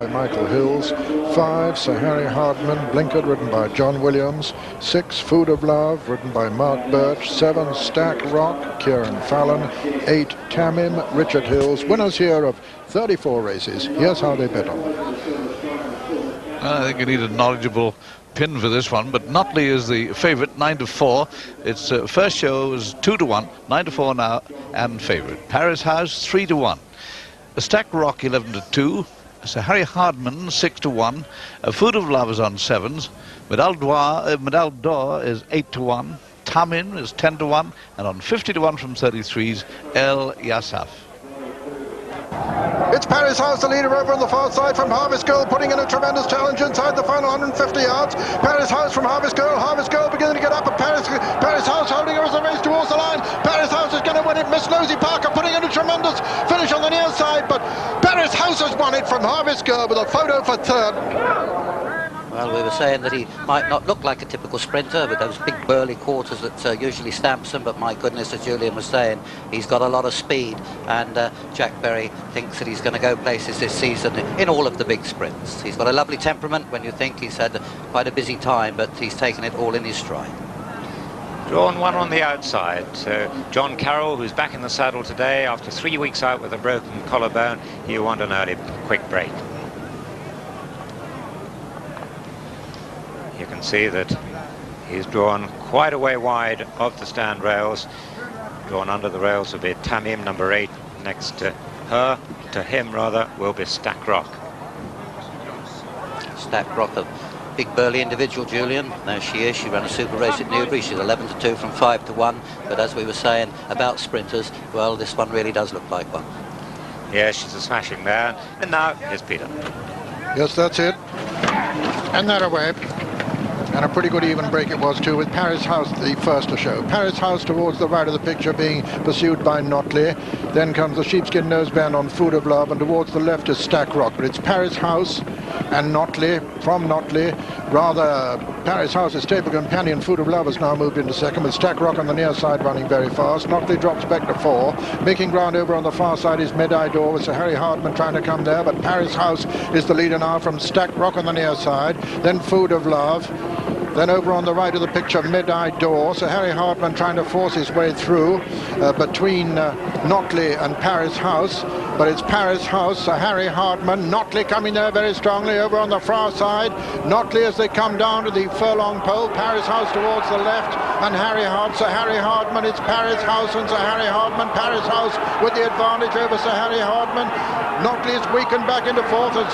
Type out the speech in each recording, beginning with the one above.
By Michael Hills. 5, Sir Harry Hardman, Blinkered, ridden by John Williams. 6, Food of Love, ridden by Mark Birch. 7, Stack Rock, Kieran Fallon. 8, Tamim, Richard Hills. Winners here of 34 races. Here's how they bet on them. I think you need a knowledgeable pin for this one, but Notley is the favourite, 9-4. Its first show was 2-1, 9-4 now, and favourite. Paris House, 3-1. Stack Rock, 11-2. Sir Harry Hardman, 6-1. Food of Love is on 7s. Medal d'Or is 8-1. Tamin is 10-1. And on 50-1 from 33s, El Yassaf. It's Paris House, the leader over on the far side from Harvest Girl, putting in a tremendous challenge inside the final 150 yards. Paris House from Harvest Girl beginning to get up, and Paris House holding her as a race towards the line. Paris House is going to win it. Miss Nosy Parker putting in a tremendous finish on the near side, but Paris House has won it from Harvest Girl with a photo for third. Well, we were saying that he might not look like a typical sprinter with those big burly quarters that usually stamps him, but my goodness, as Julian was saying, he's got a lot of speed, and Jack Berry thinks that he's going to go places this season in all of the big sprints. He's got a lovely temperament when you think he's had quite a busy time, but he's taken it all in his stride. Drawn one on the outside, so John Carroll, who's back in the saddle today after 3 weeks out with a broken collarbone, he want an early quick break. You can see that he's drawn quite a way wide of the stand rails. Drawn under the rails will be Tamim, number 8. Next to him rather, will be Stack Rock. Stack Rock, a big burly individual, Julian. There she is. She ran a super race at Newbury. She's 11-2 from 5-1. But as we were saying about sprinters, well, this one really does look like one. Yeah, she's a smashing mare. And now here's Peter. Yes, that's it. And that away. And a pretty good even break it was too, with Paris House the first to show. Paris House towards the right of the picture being pursued by Notley. Then comes the sheepskin noseband on Food of Love, and towards the left is Stack Rock. But it's Paris House and Notley, from Notley. Rather, Paris House's stable companion Food of Love has now moved into second, with Stack Rock on the near side running very fast. Notley drops back to 4. Making ground over on the far side is Medai d'Or, with Sir Harry Hardman trying to come there, but Paris House is the leader now from Stack Rock on the near side. Then Food of Love. Then over on the right of the picture, Medai d'Or. Sir Harry Hardman trying to force his way through between Notley and Paris House. But it's Paris House, Sir Harry Hardman, Notley coming there very strongly over on the far side. Notley as they come down to the furlong pole. Paris House towards the left, and Sir Harry Hardman. It's Paris House and Sir Harry Hardman. Paris House with the advantage over Sir Harry Hardman. Notley is weakened back into fourth as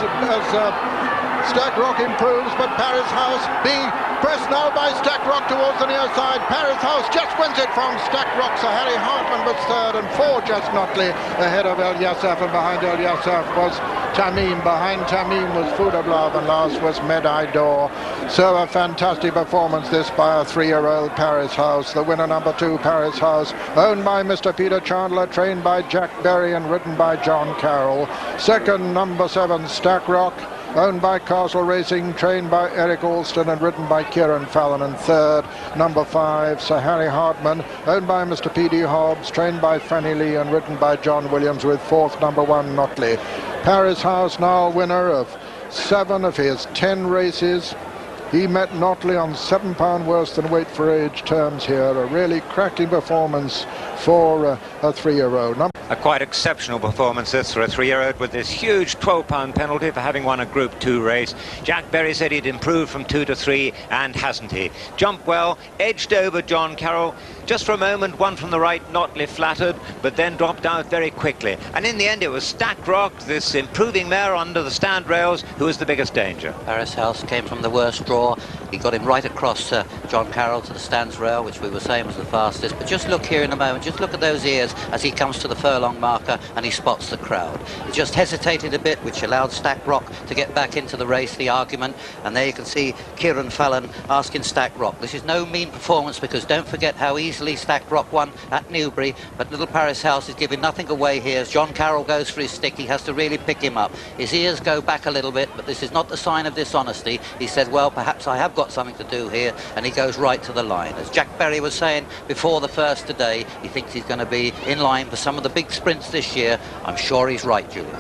Stack Rock improves, but Paris House being pressed now by Stack Rock towards the near side. Paris House just wins it from Stack Rock. Sir Harry Hardman was third, and 4 just Notley ahead of El Yassaf, and behind El Yassaf was Tamim. Behind Tamim was Food of Love, and last was Medai d'Or. So a fantastic performance this by a 3-year-old Paris House. The winner, number 2, Paris House, owned by Mr. Peter Chandler, trained by Jack Berry and ridden by John Carroll. Second, number 7, Stack Rock, owned by Castle Racing, trained by Eric Alston and ridden by Kieran Fallon. And third, number 5, Sir Harry Hardman, owned by Mr. P.D. Hobbs, trained by Fanny Lee and ridden by John Williams, with fourth, number 1, Notley. Paris House now winner of 7 of his 10 races. He met Notley on 7 pound worse than weight for age terms here. A really cracking performance for a 3-year-old. A quite exceptional performance this for a 3-year-old, with this huge 12-pound penalty for having won a Group 2 race. Jack Berry said he'd improved from 2 to 3, and hasn't he? Jumped well, edged over John Carroll. Just for a moment, one from the right, Notley flattered, but then dropped out very quickly. And in the end, it was Stack Rock, this improving mare under the stand rails, who was the biggest danger. Paris House came from the worst draw. He got him right across John Carroll to the stands rail, which we were saying was the fastest. But just look here in a moment, just look at those ears as he comes to the furlong marker and he spots the crowd. He just hesitated a bit, which allowed Stack Rock to get back into the race, the argument. And there you can see Kieran Fallon asking Stack Rock. This is no mean performance, because don't forget how easily Stack Rock won at Newbury. But little Paris House is giving nothing away here. As John Carroll goes for his stick, he has to really pick him up. His ears go back a little bit, but this is not the sign of dishonesty. He said, well, perhaps I have got something to do here, and he goes right to the line. As Jack Berry was saying before the first today, he thinks he's going to be in line for some of the big sprints this year. I'm sure he's right, Julian.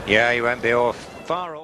Yeah, he won't be far off.